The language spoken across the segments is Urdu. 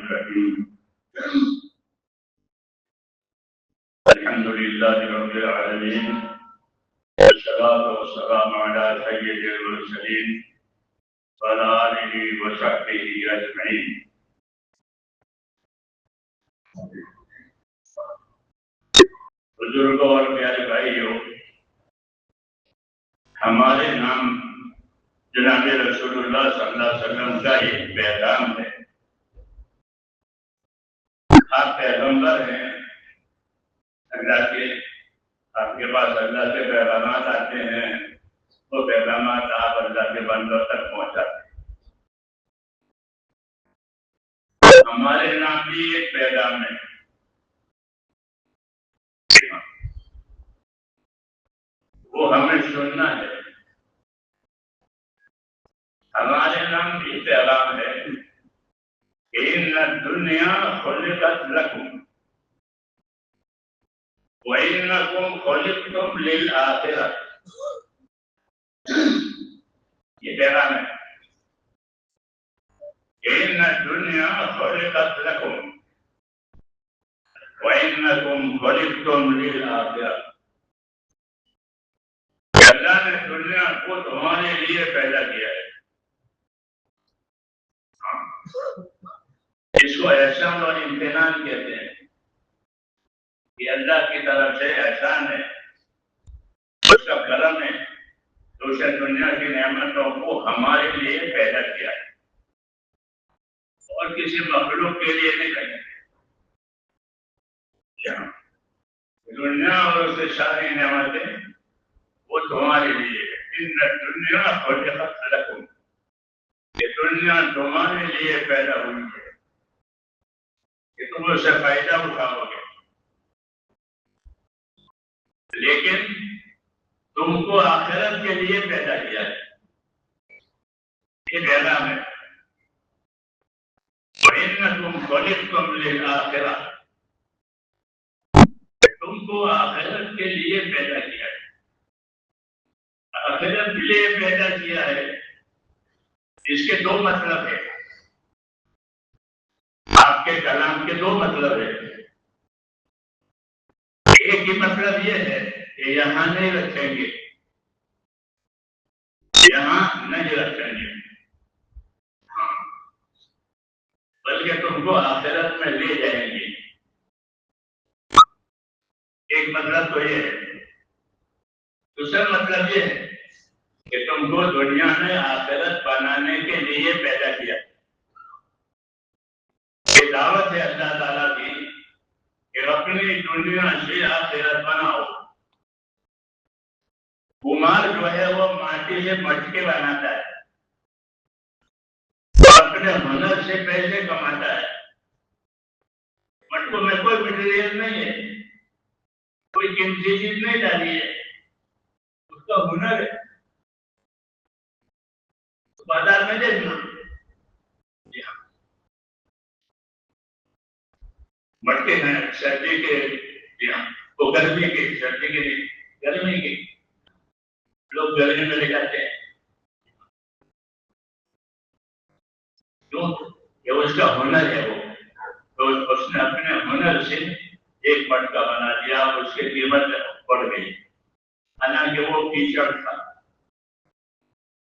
الرحيم الحمد لله رب العالمين والصلاة والسلام على سيد المرسلين وعلى آله وصحبه أجمعين. بزرگوں اور پیارے بھائیوں، ہمارے نام جناب رسول اللہ صلی اللہ علیہ وسلم کا ایک پیغام ہے. آپ پیغمبر ہیں اللہ کے، آپ کے پاس اللہ سے پیغامات آتے ہیں، وہ پیغامات آپ اللہ کے بندوں تک پہنچاتے ہیں. ہمارے نام بھی ایک پیغام ہے، وہ ہمیں سننا ہے. ہمارے نام بھی پیغام ہے ان الدنیا خلقت لکم وانکم خلقتم للآخرہ. یہ پیغام ہے ان الدنیا خلقت لکم وانکم خلقتم للآخرہ. اللہ نے دنیا کو تمہارے لیے پیدا کیا ہے. اس کو احسان اور امتحان کہتے ہیں. یہ اللہ کی طرف سے احسان ہے، اس کا کرم ہے تو اسے دنیا کی نعمتوں کو ہمارے لیے پیدا کیا ہے اور کسی مخلوق کے لیے نہیں کرنا. دنیا اور اس کی ساری نعمتیں وہ تمہارے لیے ہے. ان دنیا خلقت لکم، یہ دنیا تمہارے لیے پیدا ہوئی ہے کہ تم اس سے فائدہ اٹھاؤ گے، لیکن تم کو آخرت کے لیے پیدا کیا ہے. یہ پیغام ہے وَإِنَّكُمْ خَلِقْتُمْ لِلْآخِرَةِ، تم کو آخرت کے لیے پیدا کیا ہے. آخرت کے لیے پیدا کیا ہے، اس کے دو مطلب ہے. آپ کے کلام کے دو مطلب ہے. ایک ہی مطلب یہ ہے کہ یہاں نہیں رکھیں گے، یہاں نہیں رکھیں گے، ہاں، بلکہ تم کو آخرت میں لے جائیں گے. ایک مطلب تو یہ ہے. دوسرا مطلب یہ ہے کہ تم کو دنیا میں آخرت بنانے کے لیے پیدا کیا. یہ دعوت ہے اللہ تعالیٰ کی کہ اپنی دنیا سے آخرت بناؤ. کمار جو ہے وہ مٹی سے مٹکے بناتا ہے، اپنے ہنر سے پیسے کماتا ہے. مٹکوں میں کوئی مٹیریل نہیں ہے، کوئی قیمتی چیز نہیں ڈالی ہے، اس کا ہنر ہے. بازار میں دیکھنا مٹکے ہیں سردی کے، وہ گرمی کے، سردی کے لیے گرمی کے لوگ گرمی میں لے جاتے ہیں. کیوں؟ کہ اس کا ہنر ہے. وہ تو اس نے اپنے ہنر سے ایک مٹکا بنا دیا، اس کی قیمت بڑھ گئی. حالانکہ وہ کیچڑ تھا،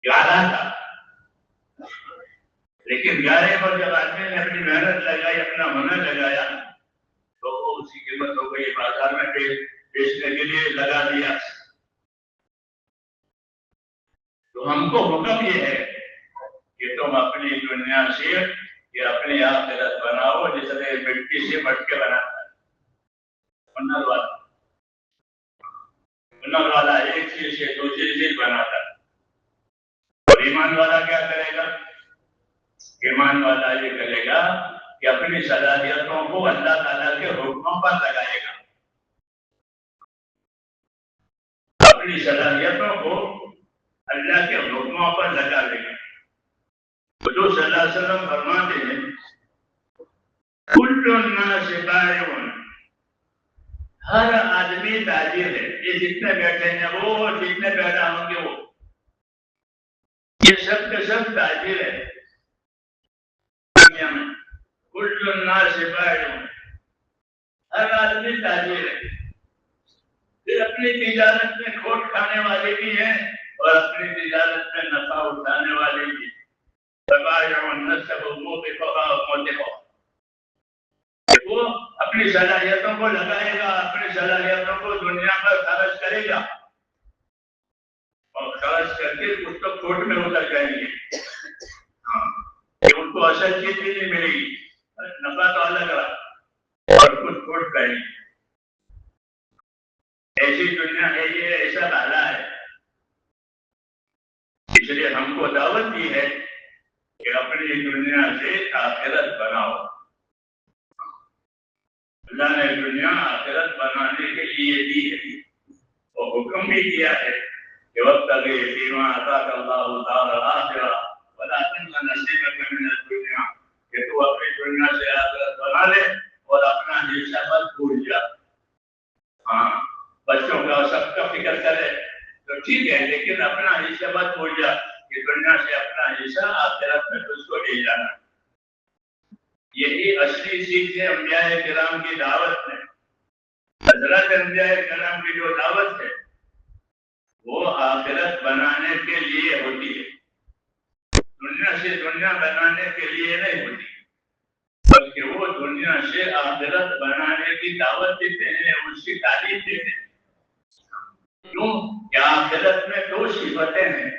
گارا تھا، لیکن گارے پر جب آدمی نے اپنی محنت لگائی، اپنا ہنر لگایا تو وہ اسی قیمت ہو گئی. بازار میں بیچنے کے لیے لگا دیا. تو ہم کو حکم یہ ہے کہ تم اپنی دنیا سے یہ اپنی آخرت بناؤ، جس طرح مٹی سے مٹکے بناتا ہے ہنر والا ایک چیز سے دوسری چیز بناتا ہے. اور ایمان والا کیا کرے گا؟ ایمان والا یہ کرے گا کہ اپنی صلاحیتوں کو اللہ تعالیٰ کے حکموں پر لگائے گا. اپنی صلاحیتوں کو اللہ کے حکموں پر لگا لے گا. تو جو صلی اللہ علیہ وسلم فرماتے ہیں کل الناس بائع، ہر آدمی تاجر ہے. یہ جتنے بیٹھے ہیں وہ جتنے پیدا ہوں گے وہ، یہ سب کے سب تاجر ہے دنیا میں. کل الناس بائع، ہر آدمی تاجر ہے، پھر اپنی تجارت میں کھوٹ کھانے والے بھی ہیں اور اپنی تجارت میں نفع اٹھانے والے بھی ہیں۔ وہ اپنی صلاحیتوں کو لگائے گا، اپنی صلاحیتوں کو دنیا پر خرچ کرے گا اور خرچ کر کے کچھ تو کھوٹ میں اتر جائیں گے، ان کو اصل چیز بھی نہیں ملے گی، نفع تو الگ رہا اور کچھ کھوٹ کریں گے۔ ایسی دنیا ہے، یہ ایسا حالہ ہے، اس لیے ہم کو دعوت دی ہے کہ اپنی دنیا سے آخرت بناؤ۔ اللہ نے دنیا آخرت بنانے کے لیے دی ہے اور حکم بھی دیا ہے کہ وابتغ فیما آتاک اللہ الدار الآخرہ ولا تنس نصیبک من الدنیا، کہ تو اپنی دنیا سے آخرت بنا لے اور اپنا حصہ مت بھول جا۔ ہاں، بچوں کا سب کا فکر کرے تو ٹھیک ہے، لیکن اپنا حصہ مت بھول جا کہ دنیا سے اپنا حصہ آخرت میں اس کو لے جانا۔ یہی اصلی چیز ہے انبیاء کرام کی دعوت میں۔ حضرت انبیاء کرام کی جو دعوت ہے وہ آخرت بنانے کے لیے ہوتی ہے، دنیا سے دنیا بنانے کے لیے نہیں ہوتی، بلکہ وہ دنیا سے آخرت بنانے کی دعوت دیتے ہیں، اس کی تعلیم دیتے ہیں۔ کیوں کہ آخرت میں دو صفتیں ہیں،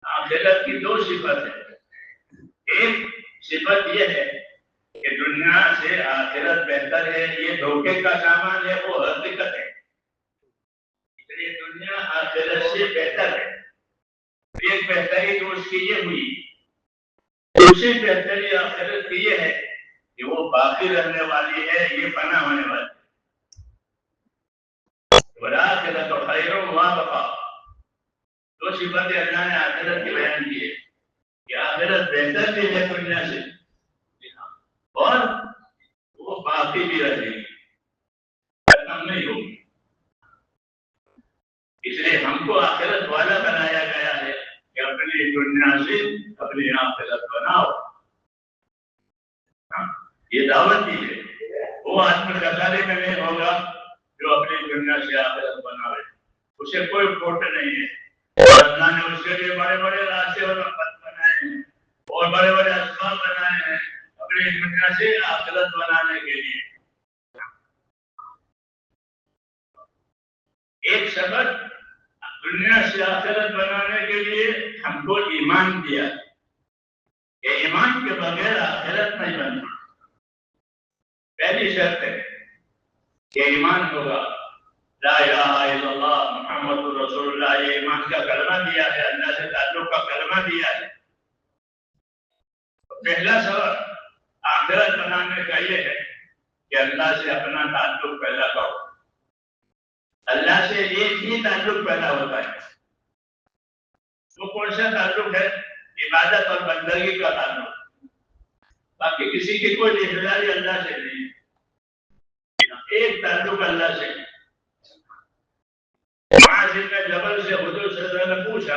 آخرت کی دو صفت ہے۔ ایک صفت یہ ہے کہ دنیا سے آخرت بہتر ہے، یہ دھوکے کا سامان ہے، وہ حقیقت ہے، اس لیے دنیا آخرت سے بہتر ہے۔ ایک بہتری تو اس کی یہ ہوئی، دوسری بہتری آخرت کی یہ ہے کہ وہ باقی رہنے والی ہے، یہ فنا ہونے والی ہے۔ والآخرۃ خیر وابقیٰ، دو صفتیں اللہ نے آخرت کی بیان کی ہے کہ آخرت بہتر بھی ہے دنیا سے اور وہ باقی بھی رہے گی، ختم نہیں ہوگی۔ اس لیے ہم کو آخرت والا بنایا گیا ہے کہ اپنی دنیا سے اپنی آخرت بناؤ۔ یہ دعوت دی ہے، وہ آدمی خسارے میں نہیں ہوگا جو اپنی دنیا سے آخرت بناوے، اسے کوئی کھوٹ نہیں ہے۔ اور اللہ نے اس کے لیے بڑے بڑے راستے اور خط بنائے ہیں اور بڑے بڑے اسباب بنائے ہیں اپنی دنیا سے آخرت بنانے کے لیے۔ ایک سبب دنیا سے آخرت بنانے کے لیے ہم کو ایمان دیا کہ ایمان کے بغیر آخرت نہیں بنتی۔ پہلی شرط ہے کہ ایمان ہوگا، لا الہ الا اللہ محمد رسول اللہ، یہ ایمان کا کلمہ دیا ہے، اللہ سے تعلق کا کلمہ دیا ہے۔ پہلا سبب آخرت بنانے کا یہ ہے کہ اللہ سے اپنا تعلق پیدا کرو۔ اللہ سے ایک ہی تعلق پیدا ہوتا ہے، وہ کون سا تعلق ہے؟ عبادت اور بندگی کا تعلق، باقی کسی کی کوئی ذمہ داری اللہ سے نہیں، ایک تعلق اللہ سے۔ معاذ بن جبل سے حضور صلی اللہ علیہ وسلم نے پوچھا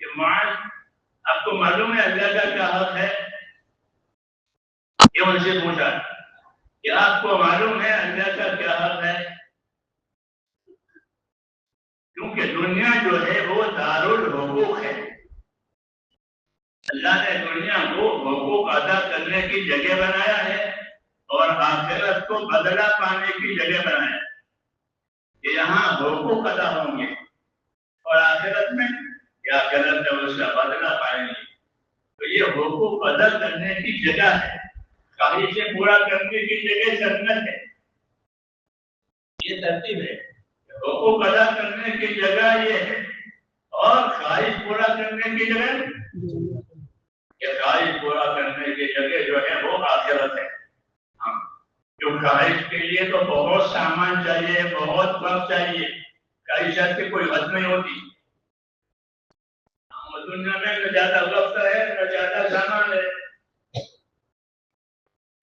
کہ معاذ، آپ کو معلوم ہے اللہ کا کیا حق ہے؟ یہ ان سے پوچھا کہ آپ کو معلوم ہے اللہ کا کیا حق ہے؟ کیونکہ دنیا جو ہے وہ دارالحقوق ہے، اللہ نے دنیا کو حقوق ادا کرنے کی جگہ بنایا ہے اور آخرت کو بدلہ پانے کی جگہ بنایا ہے کہ یہاں حقوق ادا ہوں گے اور آخرت میں یا آخرت میں اس کا بدلہ پائیں گے۔ تو یہ حقوق ادا کرنے کی جگہ ہے، خواہشیں پورا کرنے کی جگہ جنت ہے، یہ ترتیب ہے۔ حقوق ادا کرنے کی جگہ یہ ہے اور خواہش پورا کرنے کی جگہ، یہ خواہش پورا کرنے کی جگہ جو ہے وہ آخرت ہے۔ جو خواہش کے لیے تو بہت سامان چاہیے، بہت وقت چاہیے، خواہشات کی کوئی حد نہیں ہوتی۔ دنیا میں نہ زیادہ وقت ہے نہ زیادہ سامان ہے،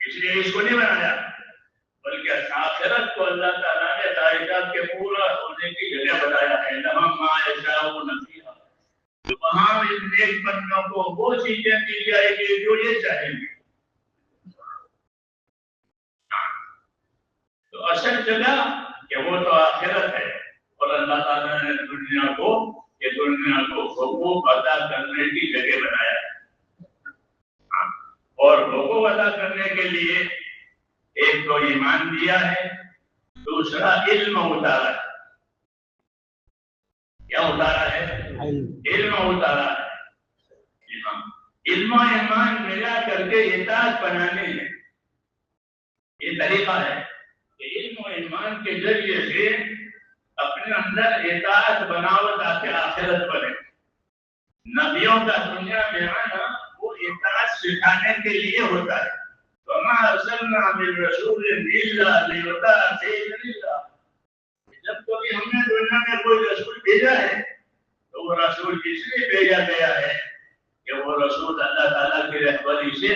اس لیے اس کو نہیں بنایا، بلکہ آخرت کو اللہ تعالیٰ نے خواہشات کے پورا ہونے کی جگہ بتایا ہے۔ لَهُم مَا يَشَاءُونَ فِيهَا، وہاں ان نیک بندوں کو وہ چیزیں دی جائے گی جو یہ چاہیں گے۔ تو اصل جگہ کہ وہ تو آخرت ہے، اور اللہ تعالیٰ نے دنیا کو حقوق ادا کرنے کی جگہ بنایا ہے، اور حقوق ادا کرنے کے لیے ایک تو ایمان دیا ہے، دوسرا علم اتارا ہے۔ کیا اتارا ہے؟ علم اتارا ہے۔ علم و ایمان ملا کر کے اطاعت بنانے ہے، یہ طریقہ ہے کہ علم و ایمان کے ذریعے سے اپنے اندر اطاعت بناؤ تاکہ آخرت بنے۔ نبیوں کا دنیا میں آنا وہ اطاعت سکھانے کے لیے ہوتا ہے۔ وَمَا أَرْسَلْنَا مِن رَّسُولٍ إِلَّا لِيُطَاعَ بِإِذْنِ اللَّهِ، جب کبھی ہم نے دنیا میں کوئی رسول بھیجا ہے تو وہ رسول اس لیے بھیجا گیا ہے کہ وہ رسول اللہ تعالیٰ کی رہبری سے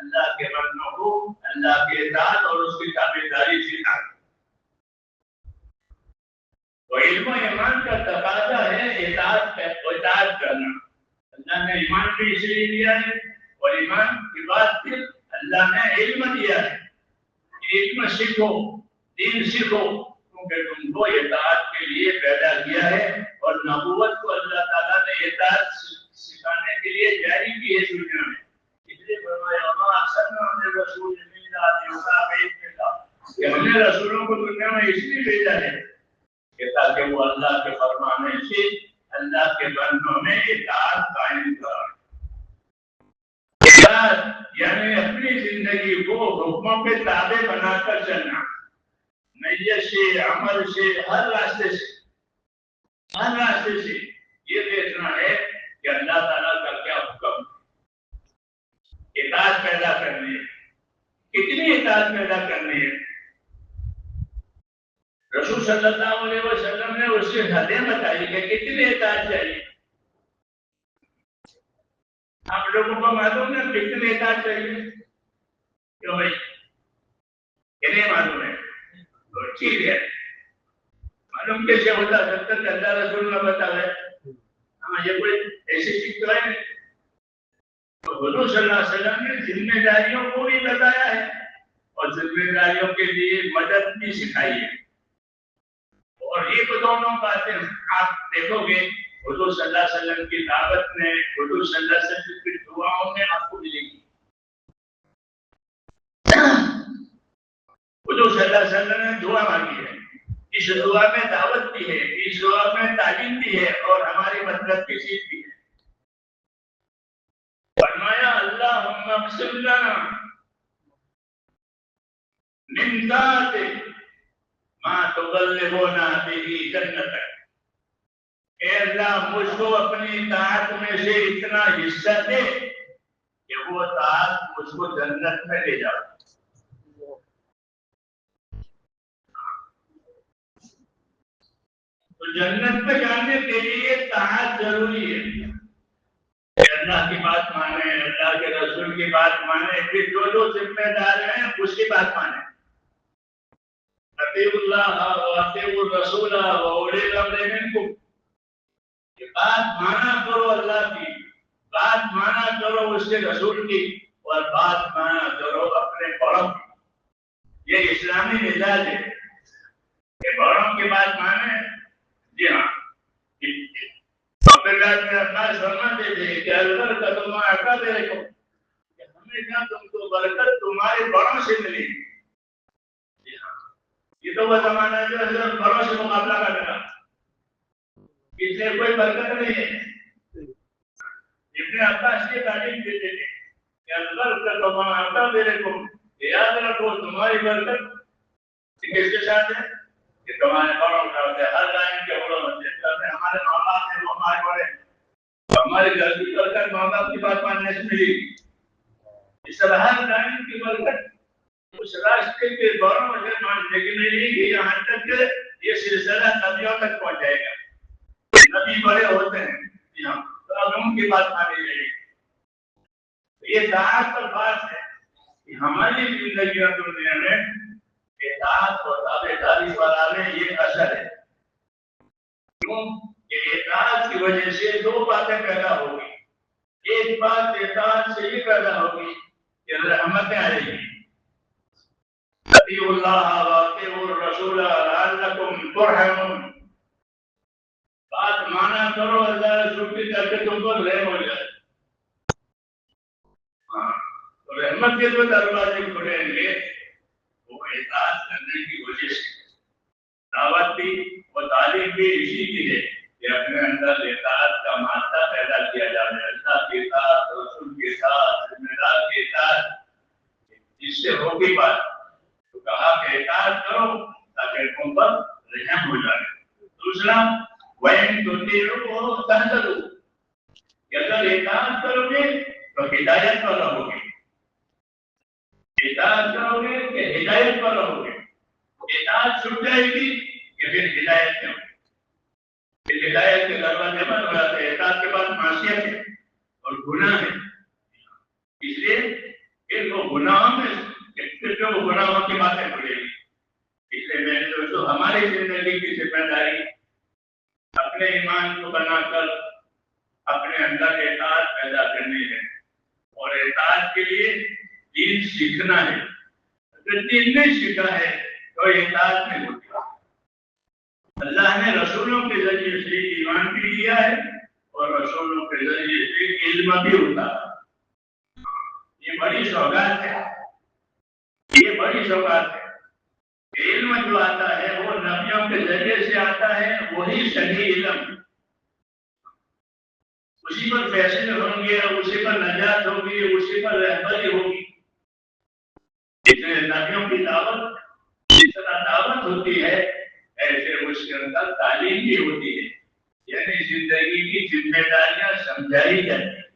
اللہ کے بندوں کو اللہ کے اطاعت اور اس کی تابعداری سکھائے۔ تو علم و ایمان کا تقاضا ہے اطاعت کرنا۔ اللہ نے ایمان بھی اس لیے دیا ہے، اور ایمان کی بات پھر اللہ نے علم دیا ہے، علم سیکھو، دین سیکھو، کیونکہ تم کو اطاعت کے لیے پیدا کیا ہے، اور نبوت کو اللہ تعالیٰ نے اطاعت سکھانے کے لیے جاری کی ہے دنیا میں۔ اس لیے فرمایا وَمَا أَرْسَلْنَا مِن رَّسُولٍ إِلَّا لِيُطَاعَ بِإِذْنِ اللَّهِ، کہ ہم نے رسولوں کو دنیا میں اس لیے بھیجا ہے کہ تاکہ وہ اللہ کے فرمانے سے اللہ کے بندوں میں اطاعت قائم کریں۔ اطاعت یعنی اپنی زندگی کو حکموں کے تابع بنا کر چلنا، نیت سے، عمل سے، ہر راستے سے یہ دیکھنا ہے کہ اللہ تعالیٰ کا کیا حکم، اطاعت پیدا کرنی ہے۔ کتنی اطاعت پیدا کرنی ہے؟ رسول صلی اللہ علیہ وسلم نے اس کی حدیں بتائی کہ کتنی اطاعت چاہیے۔ آپ لوگوں کو معلوم ہے کتنی اطاعت چاہیے؟ کیوں بھائی؟ کہ نہیں معلوم ہے؟ تو ٹھیک ہے، معلوم کیسے ہوتا؟ جب تک اللہ رسول نے بتایا ہاں یہ کوئی ایسی چیز تو ہے نہیں۔ تو حضور صلی اللہ علیہ وسلم نے ذمہ داریوں کو بھی بتایا ہے، اور ذمہ داریوں کے لیے مدد بھی سکھائی ہے۔ اور یہ تو دونوں باتیں آپ دیکھو گے حضور صلی اللہ علیہ وسلم کی دعوت میں، حضور صلی اللہ علیہ وسلم کی دعاؤں میں آپ کو ملے گی۔ حضور صلی اللہ علیہ وسلم نے دعا مانگی ہے، اس دعا میں دعوت بھی ہے، اس دعا میں تعلیم بھی ہے، اور ہماری مطلب کی چیز بھی ہے۔ فرمایا اللہم اقسم لنا من ذاتک ما تبلغنا به جنتک، اے اللہ مجھ کو اپنی اطاعت میں سے اتنا حصہ دے کہ وہ اطاعت مجھ کو جنت میں لے جاؤ۔ تو جنت میں جانے کے لیے اطاعت ضروری ہے کہ اللہ کی بات مانے، اللہ کے رسول کی بات مانے، پھر جو ذمہ دار ہیں اس کی بات مانے۔ اطیعوا اللہ واطیعوا الرسول واولی الامر منکم، کہ بات مانا کرو اللہ کی، بات مانا کرو اس کے رسول کی، اور بات مانا کرو اپنے بڑوں کی۔ یہ اسلامی مزاج ہے کہ بڑوں کی بات مانے۔ جی ہاں، عباس فرماتے تھے کہ البرکت ما اکابرکم، کہ ہمیشہ تم کو برکت تمہارے بڑوں سے ملے گی۔ جی ہاں، یہ تو وہ زمانہ ہے جو حضرت بڑوں سے مقابلہ کرنا، اس سے کوئی برکت نہیں ہے۔ ابن عباس کی تعلیم دیتے تھے کہ البرکت ما اکابرکم، یاد رکھو تمہاری برکت کس کے ساتھ ہے؟ کہ تمہارے بڑوں کا ہوتا ہے، ہر لائن کے بڑوں ہوتے ہیں۔ ہمارے ماں باپ ہیں وہ ہمارے بڑے ہیں، ہمارے گھر کی برکت ماں باپ کی بات ماننے سے ملے گی۔ اس طرح ہر لائن کی برکت اس راستے کے بڑوں سے ماننے کی ملے گی، یہاں تک کہ یہ سلسلہ نبیوں تک پہنچ جائے گا۔ نبی بڑے ہوتے ہیں تو اب ان کی بات مانی جائے گی۔ یہ اطاعت پر بات ہے کہ ہماری زندگی اور دنیا میں اطاعت اور تابعداری والا یہ اثر ہے۔ کیوں کہ اطاعت کی وجہ سے دو باتیں پیدا ہوگی۔ ایک بات اطاعت سے یہ پیدا ہوگی کہ رحمتیں آئے گی، اطیعوا اللہ واطیعوا الرسول لعلکم ترحمون. بات مانا کرو اللہ رسول کی طرف سے تم کو رحم ہو جائے. ہاں تو رحمت کے جو دروازے کھلیں گے وہ اطاعت کرنے کی وجہ سے. دعوت بھی اور تعلیم بھی اسی کی ہے کہ اپنے اندر اطاعت کا مادہ پیدا کیا جائے. اللہ کے ساتھ رسول کے ساتھ ذمہ دار کے ساتھ اس سے ہوگی بات. تو کہا کہ اطاعت کرو تاکہ تم پر رحم ہو جائے. دوسرا وَإِن تُطِيعُوهُ تَهْتَدُوا، کہ اگر اطاعت کرو گے تو ہدایت پر رہو گے. اطاعت کرو گے کہ ہدایت پر رہو گے. اطاعت چھوٹ جائے گی کہ پھر ہدایت میں ہوگی. پھر ہدایت کے دروازے بند ہو جاتے ہیں. اطاعت کے بعد معصیت ہے اور گناہ ہے. اس لیے پھر وہ گناہوں میں پھر جو گناہوں کی باتیں پڑے گی. اس لیے میں نے دوستوں ہماری زندگی کی ذمہ داری اپنے ایمان کو بنا کر اپنے اندر اطاعت پیدا کرنی ہے. اور اطاعت کے لیے دین سیکھنا ہے. اگر دین نہیں سیکھا ہے تو اطاعت نہیں ہوتی. اللہ نے رسولوں کے ذریعے سے ایمان بھی دیا ہے اور رسولوں کے ذریعے سے علم بھی ہوتا ہے. یہ بڑی سوگات ہے. یہ بڑی سوگات ہے. علم جو آتا ہے وہ نبیوں کے ذریعے سے آتا ہے. وہی صحیح علم. اسی پر فیصلے ہوں گے, اسی پر نجات ہوگی, اسی پر رہبری ہوگی. نبیوں کی دعوت جس طرح دعوت ہوتی ہے ایسے اس کے اندر تعلیم بھی ہوتی ہے. یعنی زندگی کی ذمہ داریاں سمجھائی جاتی ہیں.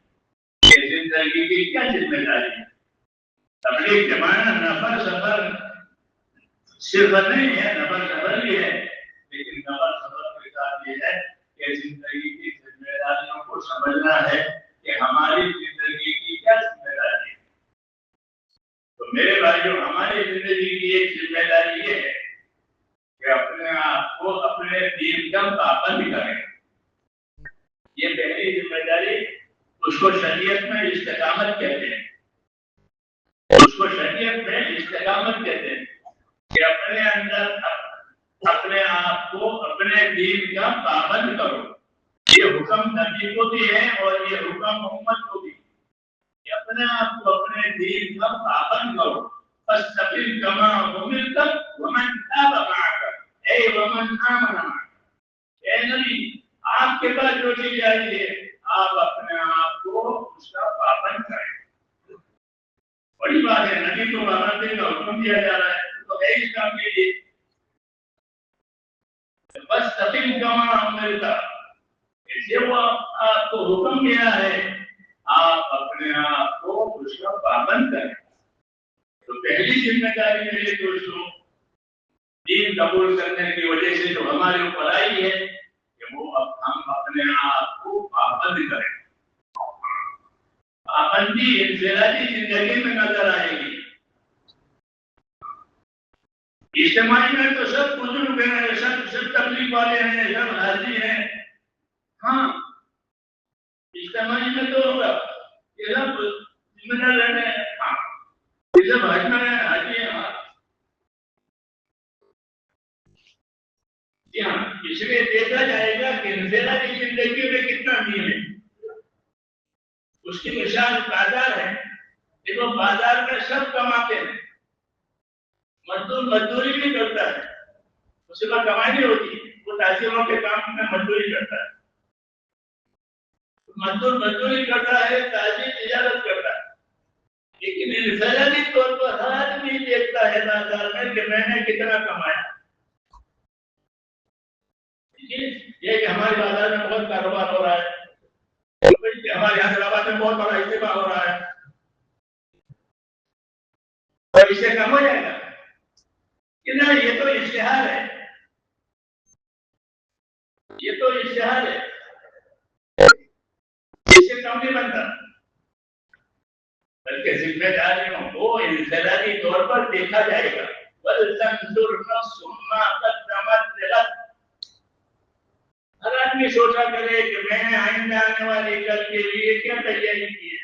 یہ زندگی کی کیا ذمہ داری ہے؟ تبلیغ کے معنی نفر سفر صرف نہیں ہے, نفر سفر بھی ہے, لیکن نفر سفر کے ساتھ یہ ہے کہ زندگی کی ذمہ داریوں کو سمجھنا ہے کہ ہماری زندگی کی کیا ذمہ داری ہے. تو میرے بھائیوں, ہماری زندگی کی ایک ذمہ داری یہ ہے کہ اپنے آپ کو اپنے دین کا پابند کریں. یہ پہلی ذمہ داری. اس کو شریعت میں استقامت کہتے ہیں. اس کو شریعت میں استقامت کہتے ہیں کہ اپنے اندر اپنے آپ کو اپنے دین کا پابند کرو. یہ حکم نبی کو بھی ہے اور یہ حکم امت کو بھی کہ اپنے آپ کو اپنے دین کا پابند کرو. فاستقم كما أمرت ومن تاب معك أي ومن آمن معك. اے نبی, آپ کے پاس جو چیز آئی ہے آپ اپنے آپ کو اس کا پابند کریں. بڑی بات ہے. نبی کو پابندی کا حکم دیا جا رہا ہے تو ہے اس کام کے لیے. فاستقم كما أمرت, جو آپ کو حکم دیا ہے آپ اپنے آپ کو اس کا پابند کریں. تو پہلی ذمہ داری میرے دوستوں دین قبول کرنے کی وجہ سے جو ہمارے اوپر آئی ہے کہ وہ اب ہم اپنے آپ کو پابند کریں. پابندی انفرادی زندگی میں نظر آئے گی. اجتماعی میں تو سب بزرگ ہیں, سب تبلیغ والے ہیں, سب حاضی ہیں. ہاں, اجتماعی میں تو ہوگا یہ سب ذمہ دار رہنے ہیں. ہاں, یہ سب حاجی ہیں, حاجی ہیں. جی ہاں, اس لیے دیکھا جائے گا کہ انفرادی زندگی میں کتنا نیم ہے. اس کی مثال بازار ہے. دیکھو بازار میں سب کماتے ہیں. مزدور مزدوری بھی کرتا ہے, اس کے بعد کمائی نہیں ہوتی. وہ تاجروں کے کام میں مزدوری کرتا ہے. مزدور مزدوری کرتا ہے, تاجر تجارت کرتا ہے. لیکن انفرادی طور پر ہر آدمی دیکھتا ہے بازار میں کہ میں نے کتنا کمایا. یہ کہ ہمارے بازار میں بہت کاروبار ہو رہا ہے, ہمارے حیدرآباد میں بہت بڑا اجتماع ہو رہا ہے, اور اس سے کم ہو جائے گا کہ نہیں. یہ تو اشتہار ہے. یہ تو اشتہار ہے. اس سے کم نہیں بنتا, بلکہ ذمہ داریوں کو انفرادی طور پر دیکھا جائے گا. وَلْتَنْظُرْ نَفْسٌ مَا قَدَّمَتْ لِغَدٍ. ہر آدمی سوچا کرے کہ میں نے آئندہ آنے والی کل کے لیے کیا تیاری کی ہے.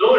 2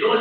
2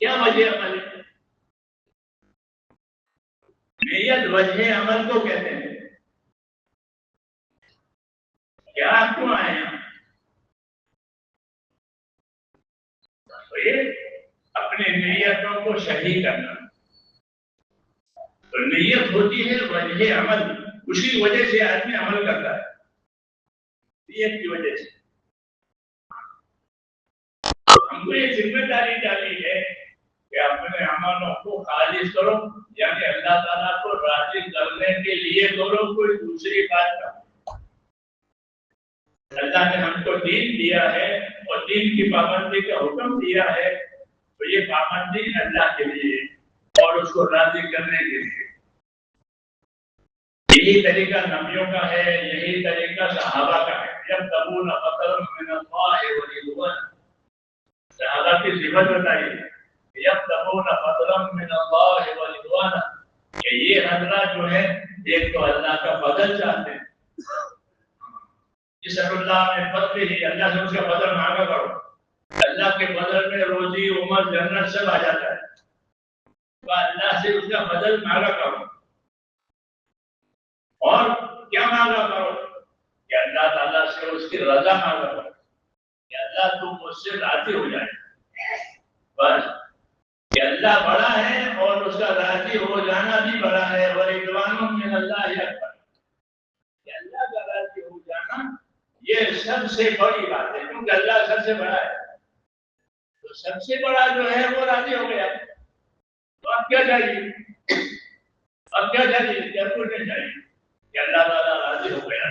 کیا وجہ عمل ہے؟ نیت وجہ عمل کو کہتے ہیں. کیا آپ کیوں آئے ہیں؟ اپنے نیتوں کو صحیح کرنا. تو نیت ہوتی ہے وجہ عمل، اسی وجہ سے آدمی عمل کرتا ہے، نیت کی وجہ سے. ہم کو یہ ذمہ داری ڈالی ہے کہ اپنے عملوں کو خالص کرو، یعنی اللہ تعالیٰ کو راضی کرنے کے لیے کرو، کوئی دوسری بات نہ. اللہ نے ہم کو دین دیا ہے اور دین کی پابندی کا حکم دیا ہے، تو یہ پابندی اللہ کے لیے اور اس کو راضی کرنے کے لیے. یہی طریقہ نبیوں کا ہے، یہی طریقہ صحابہ کا ہے. یبتغون فضلا من اللہ ورضوانا، صحابہ کی صفت بتائیے. یبتغون فضلا من اللہ ورضوانا، کہ یہ حضرات جو ہے ایک تو اللہ کا فضل چاہتے ہیں. جس اللہ میں فضل ہی، اللہ سے اس کا فضل مانگا کرو. اللہ کے فضل میں روزی عمر جنت سب آ جاتا ہے، تو اللہ سے اس کا فضل مانگا کرو. اور کیا مانگا کرو کہ اللہ تعالیٰ سے اس کی رضا مانگا کرو، کہ اللہ تم مجھ سے راضی ہو جائے. بس کہ اللہ بڑا ہے اور اس کا راضی ہو جانا بھی بڑا ہے. ورضوان من اللہ اکبر، کہ اللہ کا راضی ہو جانا یہ سب سے بڑی بات ہے، کیونکہ اللہ سب سے بڑا ہے. تو سب سے بڑا جو ہے وہ راضی ہو گیا، تو اب کیا چاہیے؟ اب کیا چاہیے؟ کیا کچھ نہیں چاہیے کہ اللہ تعالیٰ راضی ہو گیا.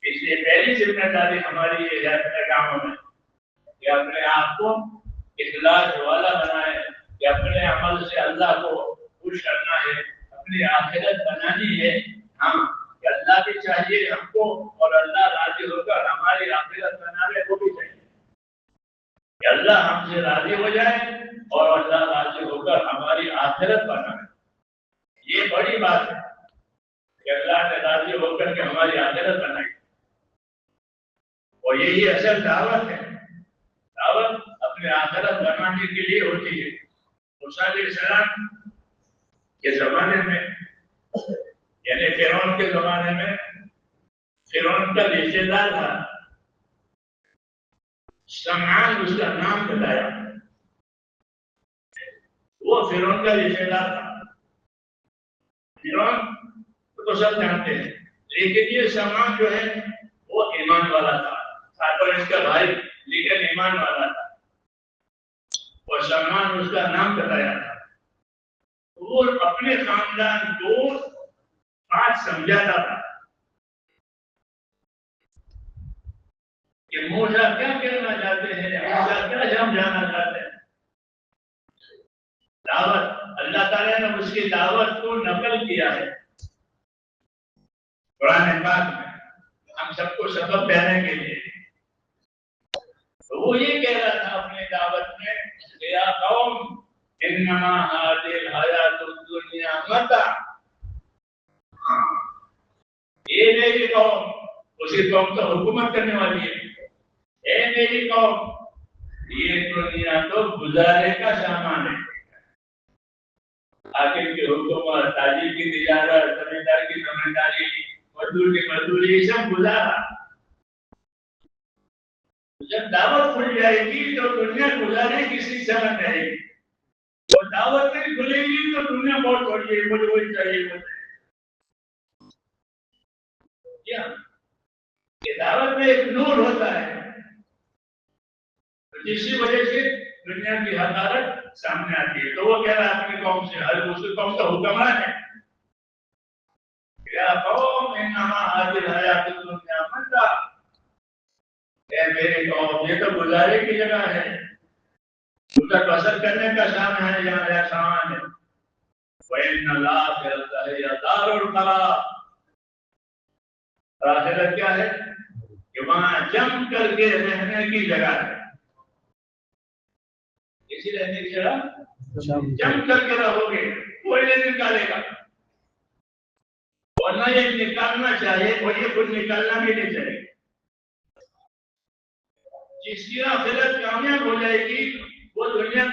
اس لیے پہلی ذمہ داری ہماری یہ ہے اپنے کاموں میں کہ اپنے آپ کو اخلاص والا بنائے، کہ اپنے عمل سے اللہ کو خوش کرنا ہے، اپنی آخرت بنانی ہے. ہم کہ اللہ بھی چاہیے ہم کو، اور اللہ راضی ہو کر ہماری آخرت بنانے وہ بھی چاہیے کہ اللہ ہم سے راضی ہو جائے اور اللہ راضی ہو کر ہماری آخرت بنائے. یہ بڑی بات ہے کہ اللہ نے راضی ہو کر کے ہماری آخرت بنائی، اور یہی اصل دعوت ہے. دعوت اپنے آخرت بنانے کے لیے ہوتی ہے. موسیٰ علیہ السلام کے زمانے میں، یعنی فرعون کے زمانے میں، فرعون کا رشتہ دار تھا سمعان، اس کا نام بتایا. وہ فرعون کا رشتہ دار تھا. فرعون تو سب جانتے ہیں، لیکن یہ سمعان جو ہے وہ ایمان والا تھا. پر اس کا بھائی لیکن ایمان والا تھا، اور سلمان اس کا نام بتایا تھا. وہ اپنے خاندان کو بات سمجھاتا تھا کہ موسیٰ کیا کہنا چاہتے ہیں، موسیٰ کیا سمجھانا چاہتے ہیں. دعوت اللہ تعالیٰ نے اس کی دعوت کو نقل کیا ہے قرآن پاک میں ہم سب کو سبق دینے کے لیے. تو وہ یہ کہہ رہا تھا اپنی دعوت میں کہ یا قوم انما هذه الحیات الدنیا متاع. اے میری قوم، اسی قوم تو حکومت کرنے والی ہے. اے میری قوم، یہ دنیا تو گزارے کا سامان ہے. حاکم کی حکومت، تاجر کی تجارت، زمیندار کی زمینداری، مزدور کی مزدوری، یہ سب گزارا. جب دعوت کھل جائے گی تو دنیا گزارے کسی سمجھ رہے گی، اور دعوت نہیں کھلے گی تو دنیا بہت بڑی ہے، مجھے وہی چاہیے. یہ دعوت میں ایک نور ہوتا ہے جس وجہ سے دنیا کی حقارت سامنے آتی ہے. تو وہ کہہ رہا ہے اپنی قوم سے، ہر دوسری قوم کا حکمران ہے، یا قوم انما هذه الحیات الدنیا متاع. اے میری قوم، یہ تو گزارے کی جگہ ہے، گزر بسر کرنے کا سامان ہے، یا سامان ہے. وَإِنَّ الْآخِرَةَ هِيَ دَارُ الْقَرَارِ. آخرت کیا ہے؟ کہ وہاں جم کر کے رہنے کی جگہ ہے. اسی رہنے کی جگہ جم کر کے رہو گے، کوئی نہیں نکالے گا. اور نہ یہ نکالنا چاہیے، اور یہ خود نکالنا بھی نہیں چاہیے. جس کی آخرت کامیاب ہو جائے گی وہ دنیا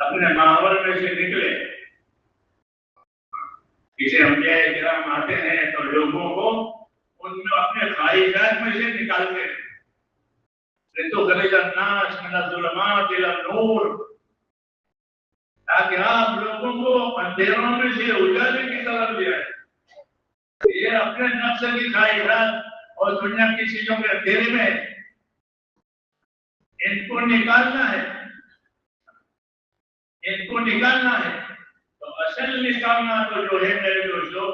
اپنے ماحول میں سے نکلے. کسی انبیاء کرام آتے ہیں تو لوگوں کو ان میں اپنے خواہشات میں سے نکالتے ہیں. لتخرج الناس من الظلمات الى النور، تاکہ آپ لوگوں کو اندھیروں میں سے اجالے کی طرف لے آئے. یہ اپنے نفس کی خواہشات اور دنیا کی چیزوں کے اندھیرے میں ان کو نکالنا ہے، ان کو نکالنا ہے. تو اصل نکالنا تو جو ہے میرے دوستوں،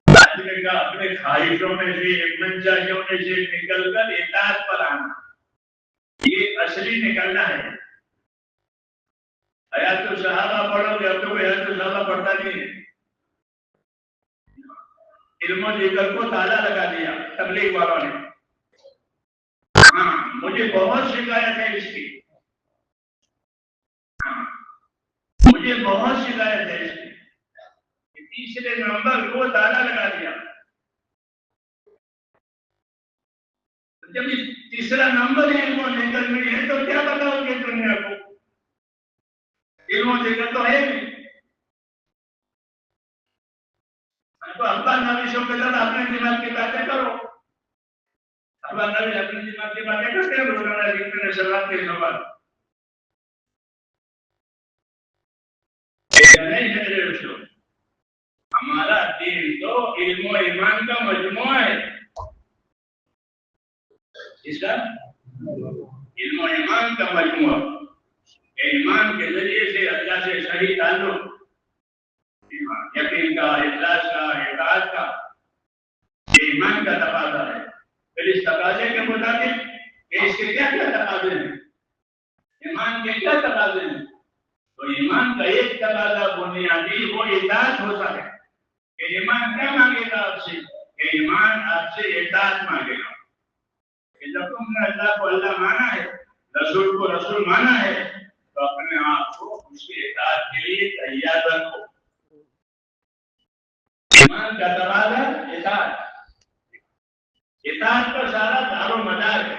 آدمی کا اپنے خواہشوں میں سے منشاؤں میں سے نکل کر اطاعت پر آنا، یہ اصلی نکلنا ہے. حیات الصحابہ پڑھو گے، اب تو کوئی حیات الصحابہ پڑھتا نہیں ہے. علم و ذکر کو تالا لگا دیا تبلیغ والوں نے. ہاں مجھے بہت شکایت ہے اس کی، مجھے بہت شکایت ہے اس کی. تیسرے نمبر کو تالا لگا دیا. جب تیسرا نمبر علم و ذکر میں ہے تو کیا بتاؤ گے دنیا کو؟ علم و ذکر تو ہے نہیں. تو ابا نبی شو کے ساتھ اپنے دماغ کی باتیں کرو. ابا نبی اپنے دماغ کی باتیں کرتے ہیں. روزانہ ذکر شروعات کے سوال نہیں ہے میرے دوستوں. ہمارا دین تو علم و ایمان کا مجموعہ ہے. اس کا علم و ایمان کا مجموعہ. ایمان کے ذریعے سے اللہ سے صحیح تعلق، یقین کا، اخلاص کا، اطاعت کا، یہ ایمان کا تقاضا ہے. پھر اس تقاضے کے مطابق کہ اس کے کیا کیا تقاضے ہیں، ایمان کے کیا تقاضے ہیں. تو ایمان کا ایک تقاضا بنیادی وہ اطاعت ہوتا ہے. کہ ایمان کیا مانگے گا آپ سے؟ کہ ایمان آپ سے اطاعت مانگے گا. کہ جب تم نے اللہ کو اللہ مانا ہے، رسول کو رسول مانا ہے، تو اپنے آپ کو اس کی اطاعت کے لیے تیار رکھو. ایمان کا تقاضا اطاعت. اطاعت پر سارا دار و مدار ہے.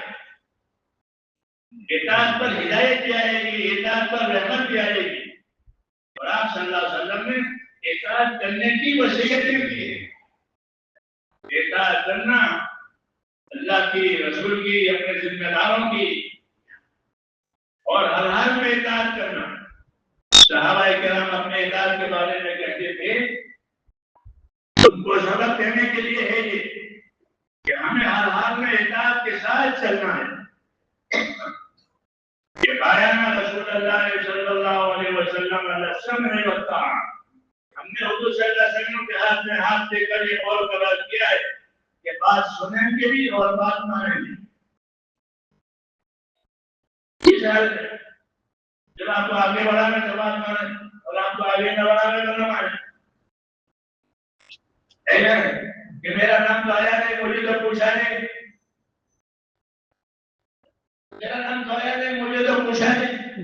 اطاعت پر ہدایت بھی آئے گی، اطاعت پر رحمت بھی آئے گی. اور آپ صلی اللہ علیہ وسلم نے اطاعت کرنے کی وصیت کی ہے. اطاعت کرنا اللہ کی، رسول کی، اپنے ذمہ داروں کی، اور ہر حال میں اطاعت کرنا. صحابہ کرام اپنے اطاعت کے بارے میں کہتے تھے، تم کو سبق دینے کے لیے ہے یہ کہ ہمیں ہر حال میں اطاعت کے ساتھ چلنا ہے. یہ بیانہ رسول اللہ صلی اللہ علیہ وسلم علیہ السلام نے بتایا. ہم نے حضور صلی اللہ علیہ وسلم کے ہاتھ میں ہاتھ دے کر یہ قول قرار کیا ہے کہ بات سنیں گے بھی اور بات مانیں گے. اس حال میں جب آپ کو آگے بڑھانا تو بات مانیں، اور آپ کو آگے نہ بڑھانا تو نہ مانیں. کہ میرا نام تو آیا نہیں، مجھے تو پوچھا نہیں. میرا نام تو آیا نہیں، مجھے تو پوچھا نہیں،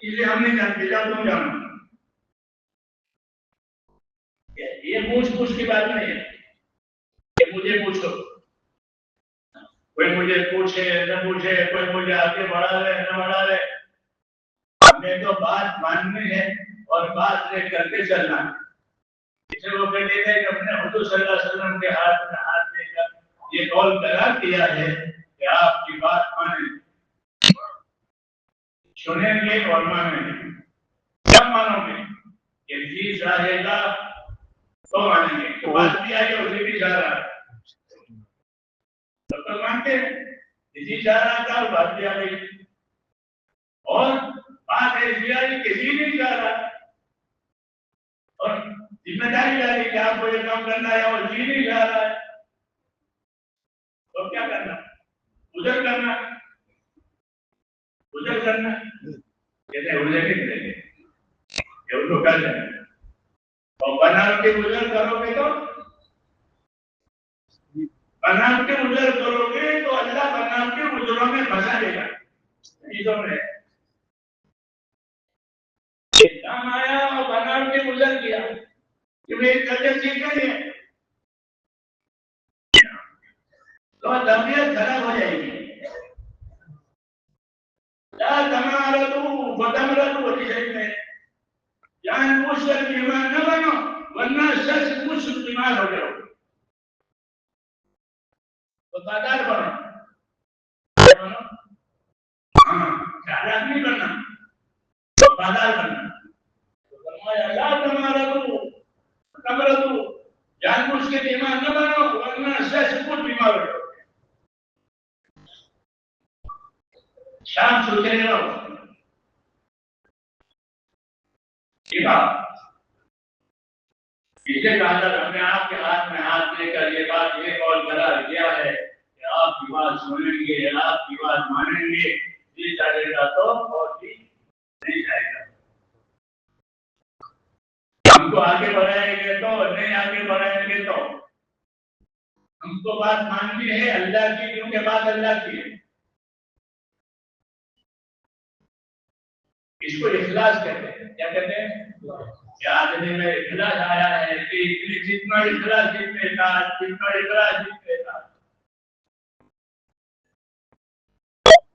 اس لیے ہم نے جان دیا تم جانا. یہ پوچھ کی بات نہیں ہے کہ مجھے پوچھو. کوئی مجھے پوچھے نہ پوچھے، کوئی مجھے آگے بڑھا لے نہ بڑھا لے، ہمیں تو بات ماننی ہے اور بات لے کر کے چلنا ہے. اسے وہ کہتے ہیں کہ اپنے حضور صلی اللہ علیہ وسلم کے ہاتھ میں ہاتھ دے کر یہ قول قرار کیا ہے کہ آپ کی بات مانیں، سنیں گے اور مانیں گے. کب مانو گے؟ کہ جی چاہے گا تو مانیں گے. تو بات بھی آئی اور اسے بھی جا رہا ہے تب تک مانتے ہیں. جی جا رہا تھا اور بات بھی آ گئی، اور بات ایسی آئی کہ جی نہیں جا رہا، اور ذمہ داری آ رہی کہ آپ کو یہ کام کرنا ہے اور جی نہیں جا رہا ہے. تو کیا کرنا؟ ادھر کرنا، ادھر کرنا. کہتے ادھر نہیں کریں گے، یہ تو کر لیں گے. اور بناوٹی ادھر کرو گے تو بناوٹی ادھر کرو گے تو اللہ بناوٹی ادھروں میں پھنسا دے گا. چیزوں میں کام آیا اور بناوٹی ادھر کیا کہ میں کلچر چیز نہیں ہے تو طبیعت خراب ہو جائے گی. لا تمارضوا فتمرضوا شيء میں جان بوجھ کر بیمار نہ بنو ورنہ سچ مچ بیمار ہو جاؤ وفادار بنو ہاں چالاک نہیں بننا وفادار بننا فرمایا لا تمارضوا فتمرضوا جان بوجھ کے بیمار نہ بنو ورنہ سچ مچ بیمار ہو جاؤ شام سوچے رہو اسے کہا تھا ہم نے آپ کے ہاتھ میں ہاتھ لے کر یہ بات یہ قول قرار کیا ہے کہ آپ کی بات سنیں گے آپ کی بات مانیں گے جی جائے گا تو اور جی نہیں جائے گا ہم کو آگے بڑھائیں گے تو نہیں آگے بڑھائیں گے تو ہم کو بات ماننی ہے اللہ کی کیونکہ بات اللہ کی ہے اس کو اخلاص کہتے ہیں کیا کہتے ہیں آدمی میں اخلاص آیا ہے کہ جتنا اخلاص جتنے کا جتنا اخلاص جتنے کا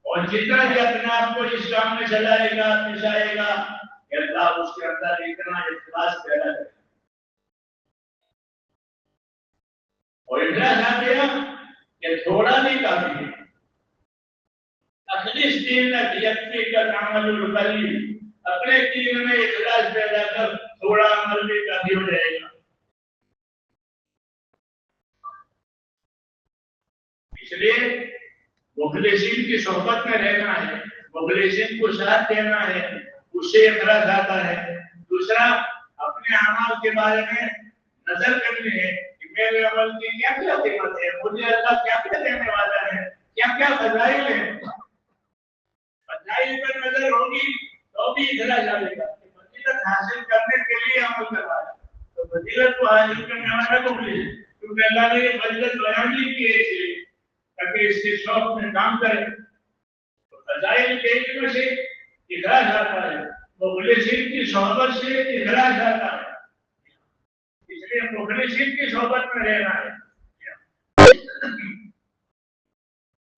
اور جتنا بھی اپنے آپ کو اس کام میں چلائے گا پسائے گا کہ اللہ اس کے اندر اتنا اخلاص پیدا کرے اور اخلاص آ گیا کہ تھوڑا نہیں کافی ہے تخلیص دین یکفی کا عمل القلیل اپنے دین میں اخلاص پیدا کر تھوڑا عمل بھی کافی ہو جائے گا اس لیے مخلصین کی صحبت میں رہنا ہے مخلصین کو ساتھ دینا ہے اس سے اخلاص آتا ہے دوسرا اپنے اعمال کے بارے میں نظر کرنی ہے کہ میرے عمل کی کیا کیا قیمت ہے مجھے اللہ کیا کیا دینے والا ہے کیا کیا فضائل ہیں فضائل پر نظر ہوگی تو بھی اخلاص آئے گا فضیلت حاصل کرنے کے لیے عمل کرنا ہے تو فضیلت کو حاصل کرنے والا کو بھی کیونکہ اللہ نے یہ فضیلت بیان کی ہے اس لیے تاکہ اس کے شوق میں کام کرے تو فضائل کے علم سے اخلاص آتا ہے مخلصین کی صحبت سے اخلاص آتا ہے اس لیے مخلصین کی صحبت میں رہنا ہے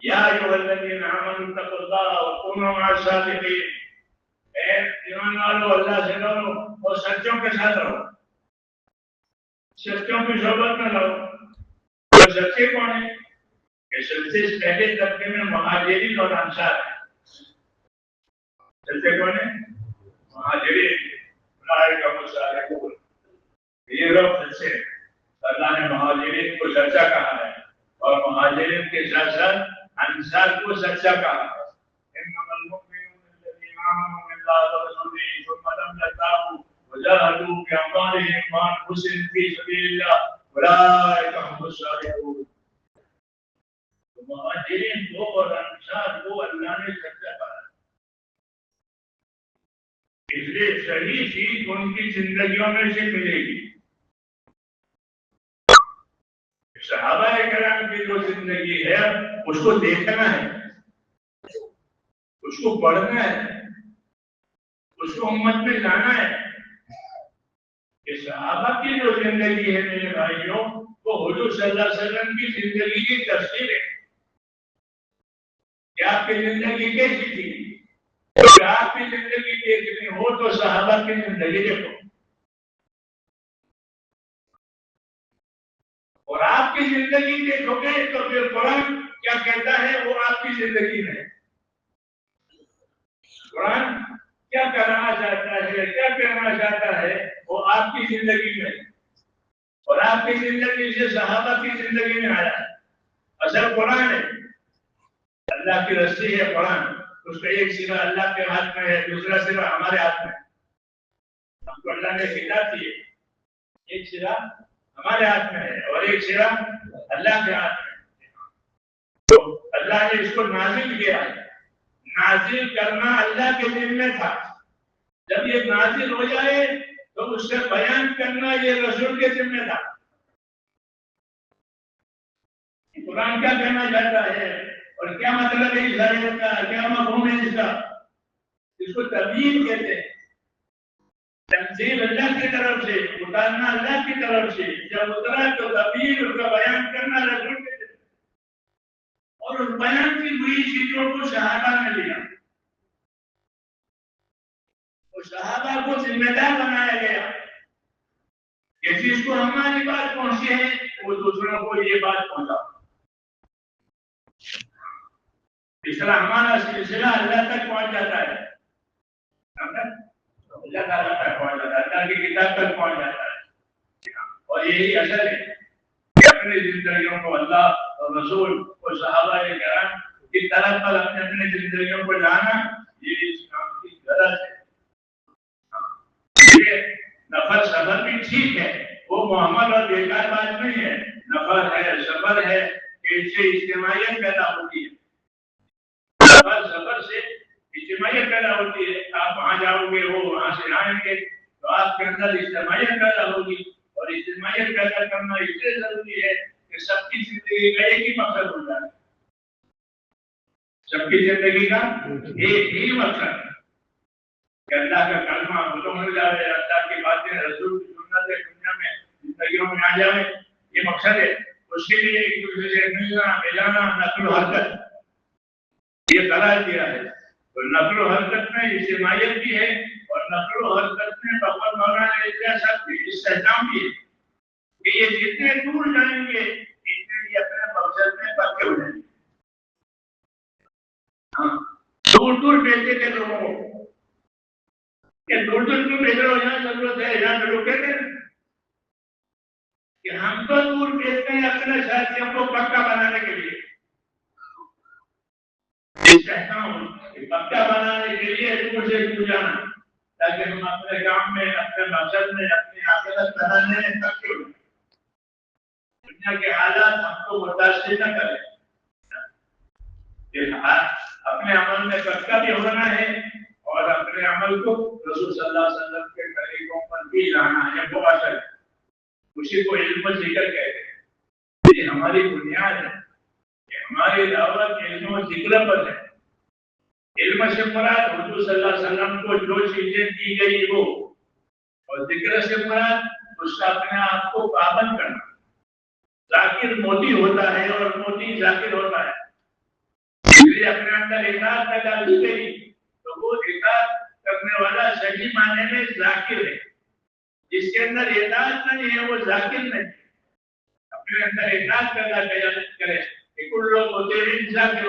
یا ایھا الذین آمنوا اتقوا اللہ وکونوا مع الصادقین اے ایمان والو اللہ سے ڈرو اور سچوں کے ساتھ رہو سچوں کی صحبت میں رہو اور سچے کون ہیں کہ سب سے پہلے طبقے میں مہاجرین اور انصار ہیں سچے کون ہیں مہاجرین اولئک هم الصادقون یہ لوگ سچے اللہ نے مہاجرین کو سچا کہا ہے اور مہاجرین کے ساتھ ساتھ انصار کو سچا کہا ہے انما المؤمنون الذين آمنوا بالله ورسوله ثم لم يرتابوا وجاهدوا بأموالهم وأنفسهم في سبيل الله أولئك هم الصادقون مہاجرین کو اور انصار کو اللہ نے سچا کہا اس لیے صحیح چیز ان کی زندگیوں میں سے ملے گی صحابہ کرام کی جو زندگی ہے اس کو دیکھنا ہے اس کو پڑھنا ہے اس کو امت میں لانا ہے کہ صحابہ کی جو زندگی ہے میرے بھائیوں وہ حضور صلی اللہ علیہ وسلم کی زندگی کی تفسیر ہے کہ آپ کی زندگی کیسی تھی اگر آپ کی زندگی دیکھنی ہو تو صحابہ کی زندگی دیکھو اور آپ کی زندگی دیکھو گے تو پھر قرآن کیا کہتا ہے وہ آپ کی زندگی میں قرآن کیا کرانا چاہتا ہے کیا کہنا چاہتا ہے وہ آپ کی زندگی میں اور آپ کی زندگی سے صحابہ کی زندگی میں آیا اصل قرآن ہے اللہ کی رسی ہے قرآن اس کا ایک سرا اللہ کے ہاتھ میں ہے دوسرا سرا ہمارے ہاتھ میں ہم کو اللہ نے کتاب دی ہے ایک سرا ہمارے ہاتھ میں ہے اور ایک سرا اللہ کے ہاتھ میں تو اللہ نے اس کو نازل کیا ہے نازل کرنا اللہ کے دل میں تھا جب یہ نازل ہو جائے تو اس سے بیان کرنا یہ رسول کے ذمہ تھا قرآن کیا کہنا چاہتا ہے اور کیا مطلب ہے اس آیت کا کیا مفہوم ہے اس کا اس کو تبیین کہتے ہیں تنزیل اللہ کی طرف سے اتارنا اللہ کی طرف سے جب اترا تو تبیین اس کا بیان کرنا رسول کے ذمہ اور اس بیان کی ہوئی چیزوں کو صحابہ نے لیا اور صحابہ کو ذمہ دار بنایا گیا کہ جس کو ہماری بات پہنچی ہے وہ دوسروں کو یہ بات پہنچاؤ. اس طرح ہمارا سلسلہ اللہ تک پہنچ جاتا ہے, اللہ تعالیٰ تک پہنچ جاتا ہے, اللہ کی کتاب تک پہنچ جاتا ہے. اور یہی اصل ہے کہ اپنی زندگیوں کو اللہ اور رسول اور صحابہ کرام کی طرف پر اپنی زندگیوں کو لانا, یہ اس کام کی غرض ہے. یہ نفر صبر بھی ٹھیک ہے, وہ محمد اور بیکار بات نہیں ہے. نفر ہے, صبر ہے کہ اس سے اجتماعیت پیدا ہوتی ہے. صبر سے اجتماعیت پیدا ہوتی ہے. آپ وہاں جاؤ گے, وہ وہاں سے آئیں گے, تو آپ کے اندر اجتماعیت پیدا ہوگی. اور اجتماعیت پیدا کرنا اس لیے ضروری ہے کہ سب کی زندگی کا ایک ہی مقصد ہوتا ہے. سب کی زندگی کا ایک ہی مقصد کہ اللہ کا کلمہ ختم ہو جائے, اللہ کی باتیں رسول کی سنت دنیا میں زندگیوں میں آ جائے, یہ مقصد ہے. اس کے لیے ایک دوسرے سے ملنا ملانا, نقل و حرکت یہ قرار دیا ہے. تو نقل و حرکت میں اجتماعیت بھی ہے, اور نقل و حرکت میں بغیر مولانا سب استحکام بھی ہے کہ یہ جتنے دور جائیں گے اتنے ہی اپنے مقصد میں پکے ہو جائیں گے. دور دور بھیجتے تھے لوگوں کو کہ دور دور کیوں بھیج رہے ہو, یہاں ضرورت ہے, یہاں لوگ کہتے ہیں کہ ہم تو دور بھیجتے ہیں اپنے ساتھیوں کو پکا بنانے کے لیے. پکا بنانے کے لیے دور سے دور جانا تاکہ ہم اپنے کام میں, اپنے مقصد میں, اپنی عاقبت بنانے میں پکے ہو. دنیا کے حالات ہم کو متاثر نہ کریں. اپنے عمل میں پکا بھی ہونا ہے اور اپنے عمل کو رسول صلی اللہ علیہ وسلم کے طریقوں پر بھی لانا ہے. وہ اصل ہے, اسی کو علم و ذکر کہتے ہیں. یہ ہماری بنیاد ہے کہ ہماری دعوت علم و ذکر پر ہے. علم سے مراد حضور صلی اللہ علیہ وسلم کو جو چیزیں دی گئی وہ, اور ذکر سے مراد اس کا اپنے آپ کو پابند کرنا. ذاکر موتی ہوتا ہے اور موتی ذاکر ہوتا ہے. اپنے اندر اطاعت پیدا کی گئی تو وہ اطاعت کرنے والا صحیح معنی میں ذاکر ہے. جس کے اندر اطاعت نہیں ہے وہ ذاکر نہیں. اپنے اندر اطاعت پیدا کرے کہ کل لوگ ہوتے ہیں ذاکر.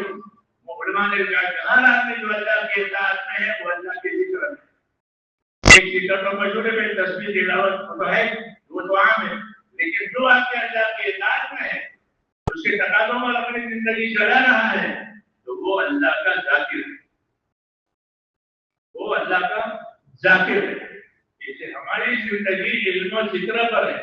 علماء نے کہا کہ ہر آدمی جو اللہ کی اطاعت میں ہے وہ اللہ کے ذکر میں. ایک ذکر تو مشہور ہے, تسبیح تلاوت تو ہے, وہ تو عام ہے, لیکن جو آپ کے اللہ کی اطاعت میں ہے اس کے تقاضوں پر اپنی زندگی چلا رہا ہے تو وہ اللہ کا ذاکر ہے. وہ اللہ کا ذاکر ہے. اسے ہماری زندگی علم و ذکر پر ہے.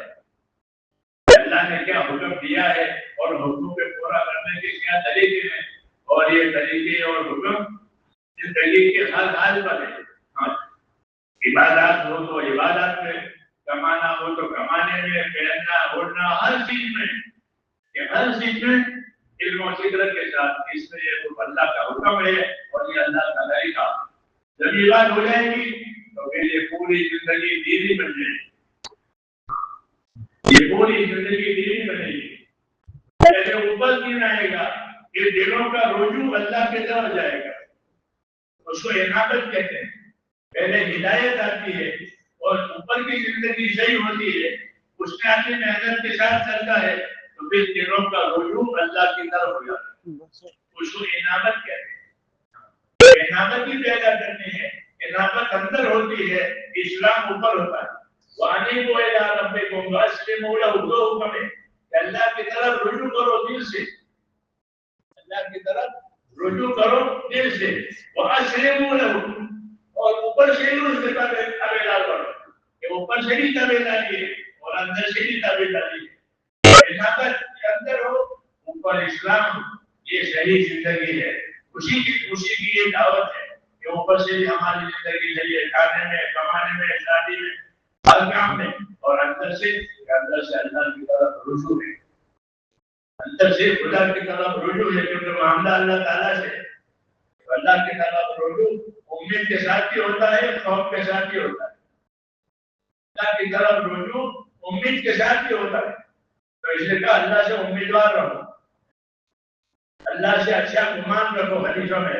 اللہ نے کیا حکم دیا ہے اور حکم کو پورا کرنے کے کیا طریقے ہیں, اور یہ طریقے اور حکم زندگی کے ہر حال پر ہے. عبادات ہو تو عبادات میں, کمانا ہو تو کمانے میں, پہننا اوڑھنا, ہر چیز میں, کہ ہر چیز میں علم و ذکر کے ساتھ اس میں یہ اللہ کا حکم ہے اور یہ اللہ کا طریقہ. جب یہ بات ہو جائے گی تو پھر یہ پوری زندگی دینی بن جائے گی. یہ پوری زندگی دینی بنے گی. جیسے اوپر دین آئے گا, یہ دلوں کا رجوع اللہ کی طرف جائے گا. اس کو عنابت کہتے ہیں. پہلے ہدایت آتی ہے اور اوپر کی زندگی صحیح ہوتی ہے, اس میں آدمی محنت کے ساتھ چلتا ہے تو پھر دلوں کا رجوع اللہ کی طرف ہو جاتا ہے. اس کو عنابت کہتے ہیں. عنابت ہی پیدا کرنی ہے. عنابت اندر ہوتی ہے, اسلام اوپر ہوتا ہے. وَأَنِيبُوا إِلَىٰ رَبِّكُمْ وَأَسْلِمُوا لَهُ. دو حکم ہے کہ اللہ کی طرف رجوع کرو دل سے, اللہ کی طرف رجوع کرو دل سے. وَأَسْلِمُوا لَهُ, اور اوپر سے ہی اس کے تابعدار کرو, کہ اوپر سے بھی تابعداری ہے اور اندر سے بھی تابعداری ہے. عنابت کے اندر ہو, اوپر اسلام, یہ صحیح زندگی ہے. اسی کی یہ دعوت ہے کہ اوپر سے بھی ہماری زندگی صحیح ہے, کھانے میں, کمانے میں, شادی میں, ہر کام میں, اور اندر سے اللہ کی طرف رجوع ہے. اندر سے خدا کی طرف رجوع ہے, کیونکہ معاملہ اللہ تعالیٰ سے. اللہ کی طرف رجوع امید کے ساتھ بھی ہوتا ہے, خوف کے ساتھ بھی ہوتا ہے. اللہ کی طرف رجوع امید کے ساتھ بھی ہوتا ہے. تو اس لیے کہا اللہ سے امیدوار رہو, اللہ سے اچھا گمان رکھو. حدیثوں میں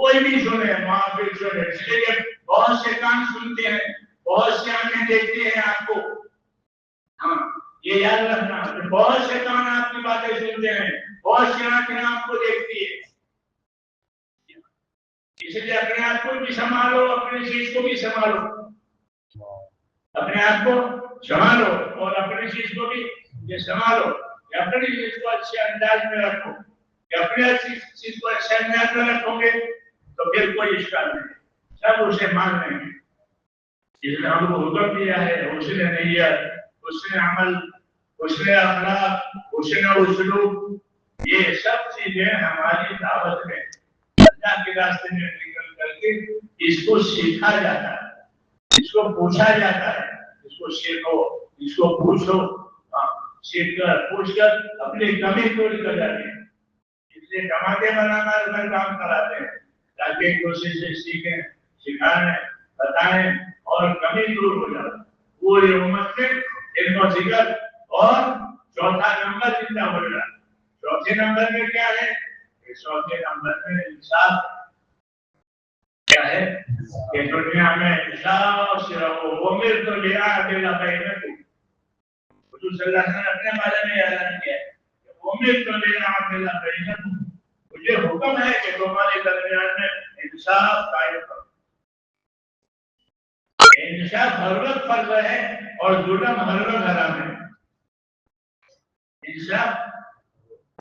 کوئی بھی سنے محافل سنے، اس لیے بہت سے کان سنتے ہیں، بہت سے آنکھیں دیکھتے ہیں آپ کو. ہاں یہ یاد رکھنا، بہت سے کان آپ کی باتیں سنتے ہیں، بہت سی آنکھیں آپ کو دیکھتی ہے. اس لیے اپنے آپ کو بھی سنبھالو، اپنی چیز کو بھی سنبھالو، اپنے آپ کو سنبھالو اور اپنی چیز کو بھی یہ سنبھالو کہ اپنی چیز کو اچھے انداز میں رکھو. کہ اپنی چیز کو اچھے انداز میں رکھو گے تو پھر کوئی اشکال نہیں، سب اسے مان لیں گے. جس نے ہم کو حکم دیا ہے، حسن نیت، حسن عمل، حسن اخلاق، حسن اسلوب، یہ سب چیزیں ہماری دعوت میں اللہ کے راستے میں نکل کر کے اس کو سیکھا جاتا ہے، اس کو پوچھا جاتا ہے. اس کو سیکھو، اس کو پوچھو، سیکھ کر پوچھ کر اپنی کمی دور کر جاتے ہیں. اس لیے جماعتیں بنا کر گھر کام کراتے ہیں تاکہ ایک دوسرے سے سیکھیں، سکھائیں، بتائیں اور کمی دور ہو جائے. پوری امت سے علم و ذکر اور چوتھا نمبر زندہ ہو جائے. چوتھے نمبر میں کیا ہے؟ چوتھے نمبر میں انصاف کیا ہے کہ دنیا میں انصاف سے رہو. امر تو لعدل بینکم، حضور صلی اللہ علیہ وسلم نے اپنے بارے میں اعلان کیا ہے کہ امر تو لعدل بینکم، مجھے حکم ہے کہ تمہارے درمیان میں انصاف قائم کرو. انصاف ہر وقت فرض ہے اور ظلم ہر وقت حرام ہے. انصاف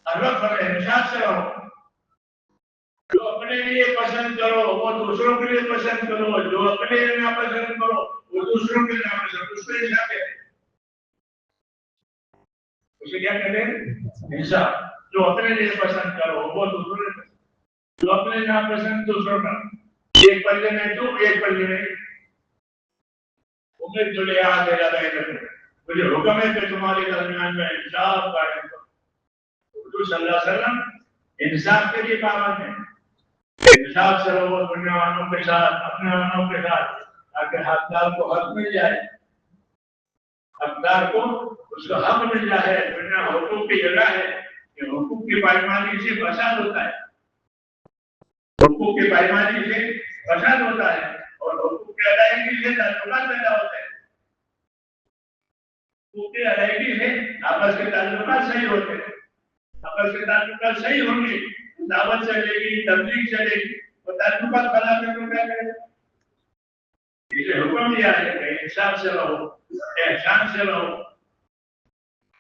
ہر وقت فرض ہے، انصاف سے رہو. جو اپنے لیے پسند کرو وہ دوسروں کے لیے پسند کرو، جو اپنے لیے نہ پسند کرو وہ دوسروں کے لیے نہ پسند. اس کو انصاف کہتے ہیں. اسے کیا کہتے ہیں؟ انصاف. جو اپنے لیے پسند کرو وہ دوسروں کے لیے، جو اپنے نہ پسند دوسروں کا. ایک پلے میں تو ایک پلے میں. امید جو لے آ دے رہا ہے، مجھے حکم ہے کہ تمہارے درمیان میں انصاف قائم کرو. حضور صلی اللہ علیہ وسلم انصاف کے لیے پابند ہیں. انصاف سے رہو دنیا والوں کے ساتھ، اپنے والوں کے ساتھ، تاکہ حقدار کو حق مل جائے. حقدار کو اس کا حق مل جائے. دنیا حقوق کی جگہ ہے کہ حقوق کی پائمانی سے فساد ہوتا ہے. حقوق کی پائمانی سے فساد ہوتا ہے اور حقوق کی ادائیگی سے تعلقات پیدا ہوتے ہیں. حقوق کی ادائیگی سے آپس کے تعلقات صحیح ہوتے ہیں. آپس کے تعلقات صحیح ہوں گے، دعوت چلے گی، تبلیغ چلے گی. وہ تعلقات خراب کرنے کو کیا کرے گا؟ اسے حکم دیا ہے کہ انصاف سے رہو، احسان سے رہو.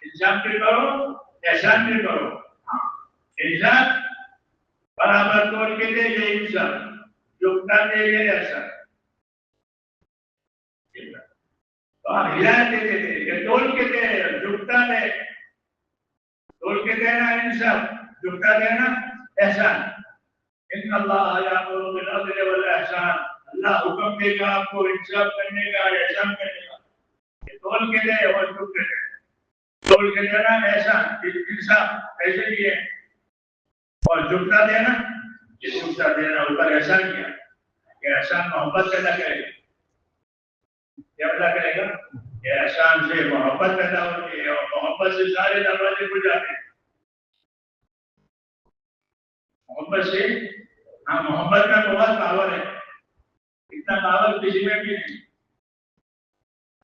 انصاف بھی کرو، احسان بھی کرو. انصاف برابر توڑ کے دے یہ انصاف، جھکتا دے یہ احسان. ہدایت دیتے تھے کہ توڑ کے دے، جھکتا دے. توڑ کے دینا انصاف، جھکتا دینا احسان. ان اللہ یامر بالعدل والاحسان، اللہ حکم دے گا آپ کو انصاف کرنے کا، احسان کرنے کا. کہ توڑ کے دے اور جھک کے دے. توڑ کے دینا احسان، انصاف ایسے لیے، اور جھکتا دینا، یہ جھکتا دینا اوپر احسان کیا کہ احسان محبت پیدا کرے گا. کیا پیدا کرے گا؟ کہ احسان سے محبت پیدا ہوتی ہے اور محبت سے سارے دروازے کھل جاتے ہیں. محبت سے، ہاں محبت میں بہت پاور ہے. اتنا پاور کسی میں بھی نہیں.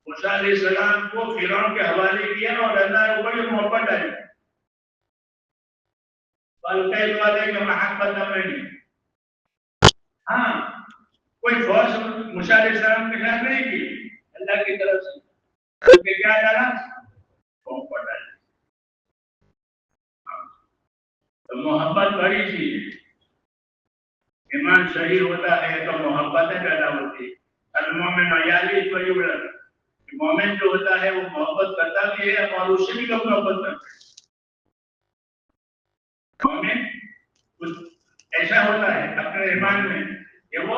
موسیٰ علیہ السلام کو فرعون کے حوالے کیا اور اللہ نے اوپر محبت ڈالی. بلکہ والے کے محبت نہیں. ہاں کوئی فورس موسیٰ علیہ السلام کے ساتھ نہیں کی اللہ کی طرف سے. تو کیا ڈالا؟ محبت ڈالی. تو محبت بڑی چیز ہے. ایمان صحیح ہوتا ہے تو محبتیں پیدا ہوتی ہے. المومن یعلی فیولد، مومن جو ہوتا ہے وہ محبت کرتا بھی ہے اور اس سے بھی کم محبت کرتا ہے. مومن کچھ ایسا ہوتا ہے اپنے ایمان میں کہ وہ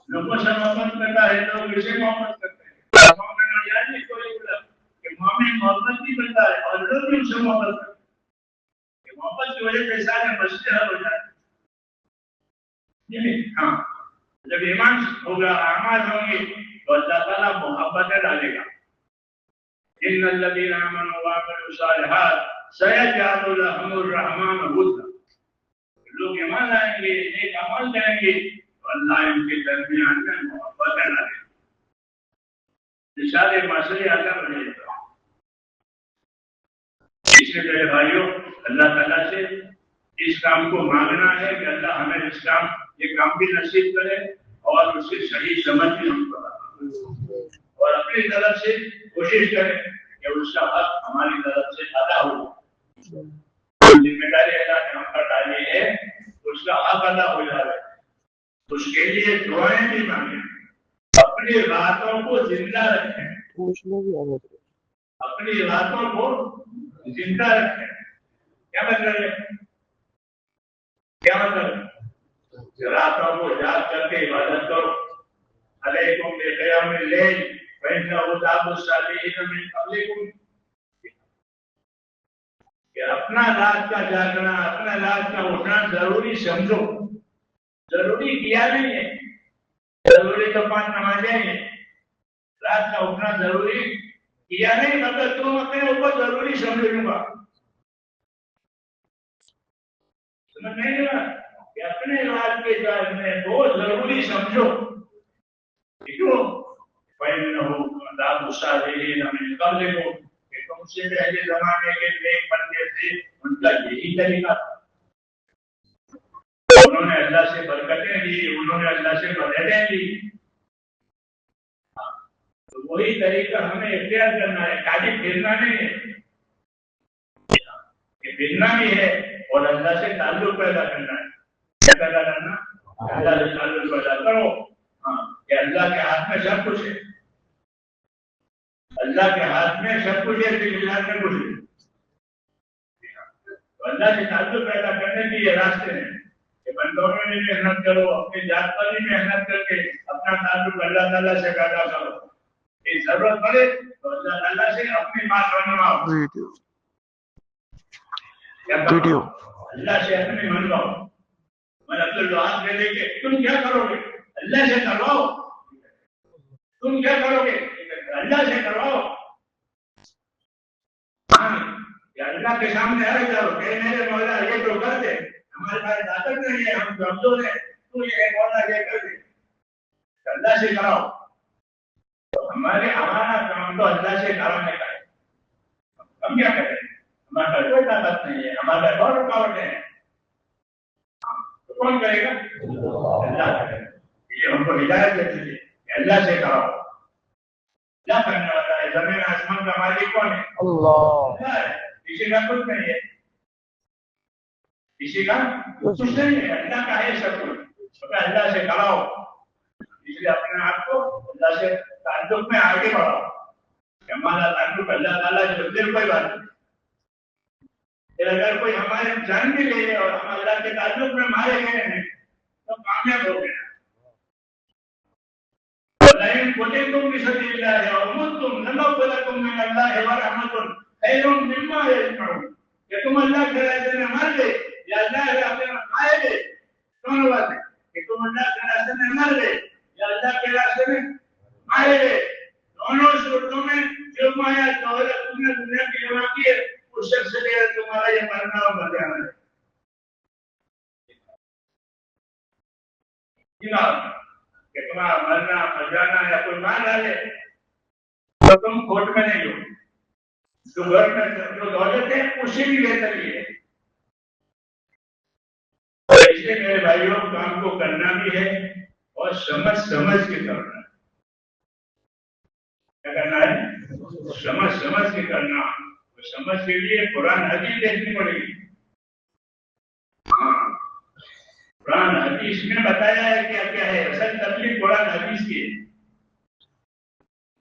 لوگوں سے محبت کرتا ہے، لوگ اسے محبت کرتے ہیں. مومن یعلی فیولد کہ مومن محبت بھی کرتا ہے اور لوگ بھی اسے محبت کرتے ہیں. محبت کی وجہ سے سارے مسئلے حل ہو جاتے ہیں. ہاں جب ایمان ہوگا، اعمال ہوں گے تو اللہ تعالیٰ محبتیں ڈالے گا. ان الذين امنوا وعملوا الصالحات سيجعل لهم الرحمن ودا. لوگ ایمان لائیں گے، نیک عمل کریں گے اللہ ان کے درمیان میں محبت ڈالے، سارے مسئلے حل رہے ہیں۔ اس لیے میرے بھائیوں، اللہ تعالیٰ سے اس کام کو مانگنا ہے کہ اللہ ہمیں یہ کام بھی نصیب کرے اور اس کی صحیح سمجھ بھی ہم کو اور اپنی طرف سے کوشش کریں کہ اس کا حق ہماری طرف سے ادا ہو۔ ذمہ داری اللہ نے ہم پر ڈالی ہے، اس کا حق ادا ہو جائے، اس کے لیے دعائیں بھی مانگیں، اپنی باتوں کو زندہ رکھیں، اپنی باتوں کو زندہ رکھیں۔ کیا مطلب ہے؟ کیا مطلب ہے؟ راتوں کو یاد کر کے عبادت کرو۔ علیکم بقیام اللیل فإنہ دأب الصالحین من قبلکم، کہ اپنا رات کا جاگنا، اپنا رات کا اٹھنا ضروری سمجھو۔ ضروری کیا نہیں ہے، ضروری تو 5 نمازیں ہیں، رات کا اٹھنا ضروری کیا نہیں، مگر تم اپنے اوپر ضروری سمجھ لوں گا۔ سمجھ نہیں لگا کہ اپنے رات کے جاگنے کو ضروری سمجھو۔ کیوں؟ فإنہ دأب الصالحین من قبلکم، کہ تم سے پہلے زمانے کے نیک بندے تھے، ان کا یہی طریقہ تھا۔ انہوں نے اللہ سے برکتیں لی، انہوں نے اللہ سے مددیں لی، تو وہی طریقہ ہمیں اختیار کرنا ہے، خالی پھرنا نہیں ہے، کہ پھرنا بھی ہے اور اللہ سے تعلق پیدا کرنا ہے۔ کیا پیدا کرنا؟ اللہ سے تعلق پیدا کرو، کہ اللہ کے ہاتھ میں سب کچھ ہے، اللہ کے ہاتھ میں سب کچھ ہے، ہاتھ میں کچھ ہے۔ تو اللہ سے تعلق پیدا کرنے کے یہ راستے ہیں کہ بندوں میں بھی محنت کرو، اپنی ذات پر بھی محنت کر کے اپنا تعلق اللہ تعالیٰ سے پیدا کرو۔ یہ ضرورت پڑے تو اللہ تعالیٰ سے اپنی بات بنواؤ، اللہ سے اپنی منواؤ۔ میں عبد الوہاب دے دے کے تم کیا کرو گے؟ اللہ سے کرواؤ۔ تم کیا کرو گے؟ اللہ سے کرواؤ۔ یا اللہ کے سامنے آ جاؤ کہ میرے مولا یہ تو کر دے، ہمارے پاس طاقت نہیں ہے، ہم کمزور ہیں، تو یہ مولا یہ کر دے، اللہ سے کراؤ۔ تو ہمارا کام تو اللہ سے کرانے کا ہے، ہم کیا کریں؟ ہمارا کوئی طاقت نہیں ہے، ہمارا بہت رکاوٹیں ہیں، تو کون کرے گا؟ اللہ کرے گا۔ یہ ہم کو ہدایت دیتی ہے کہ اللہ سے کراؤ۔ کیا کرنے والا ہے؟ زمین آسمان کا مالک کون ہے؟ اللہ ہے، کسی کا کچھ نہیں ہے، کسی کا کچھ نہیں ہے، اللہ کا ہے سب کچھ۔ اللہ سے کراؤ، اس لیے اپنے آپ کو اللہ سے تعلق میں آگے بڑھاؤ کہ ہمارا تعلق اللہ تعالیٰ سے دل کوئی بات نہیں۔ پھر اگر کوئی ہمارے جان بھی لے اور ہم اللہ کے تعلق میں مارے گئے ہیں تو کامیاب ہو گئے۔ وَلَئِن قُتِلْتُمْ فِي سَبِيلِ اللَّهِ أَوْ مُتُّمْ لَمَغْفِرَةٌ مِّنَ اللَّهِ وَرَحْمَةٌ خَيْرٌ مِّمَّا يَجْمَعُونَ، کہ تم اللہ کے راستے میں مر گئے یا اللہ کے راستے میں مارے گئے، دونوں باتیں، کہ تم اللہ کے راستے میں مر گئے یا اللہ کے راستے میں مارے گئے، دونوں صورتوں میں جو مایا دولت تم نے دنیا کی جمع کی ہے، اس شخص سے تمہارا یہ مرنا اور مر جانا ہے۔ کہ تمہارا مرنا مر جانا یا کوئی مار ڈالے تو تم کھوٹ میں نہیں ہو، جو گھر میں جو دولت ہے اسی بھی بہتر ہی ہے۔ اس لیے میرے بھائیوں کام کو کرنا بھی ہے اور سمجھ کے کرنا ہے۔ کیا کرنا ہے؟ سمجھ کے کرنا۔ سمجھ کے لیے قرآن حدیث دیکھنی پڑے گی۔ قرآن حدیث میں بتایا ہے کیا ہے، اصل تکلیف قرآن حدیث کی ہے،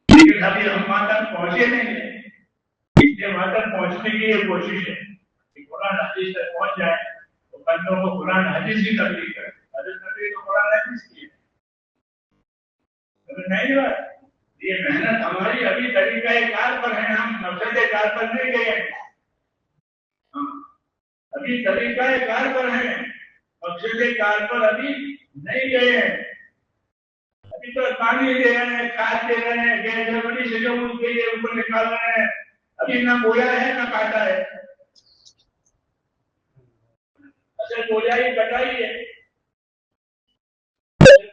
لیکن ابھی ہم وہاں تک پہنچے نہیں ہیں، اس لیے وہاں تک پہنچنے کی یہ کوشش ہے کہ قرآن حدیث تک پہنچ جائے تو بندوں کو قرآن حدیث کی تکلیف کرے۔ اصل تکلیف تو قرآن حدیث کی ہے، نہیں بات۔ یہ محنت ہماری ابھی طریقہ کار پر ہے، ہم مقصد کار پر نہیں گئے ہیں، ابھی طریقہ کار پر ہیں، مقصد کار پر ابھی نہیں گئے ہیں۔ ابھی تو پانی دے رہے ہیں، کھاد دے رہے ہیں، گیس جرمنی سے جو ملک گئی ہے اوپر نکال رہے ہیں، ابھی نہ بویا ہے نہ کاٹا ہے۔ اصل بویا ہی کٹائی ہے،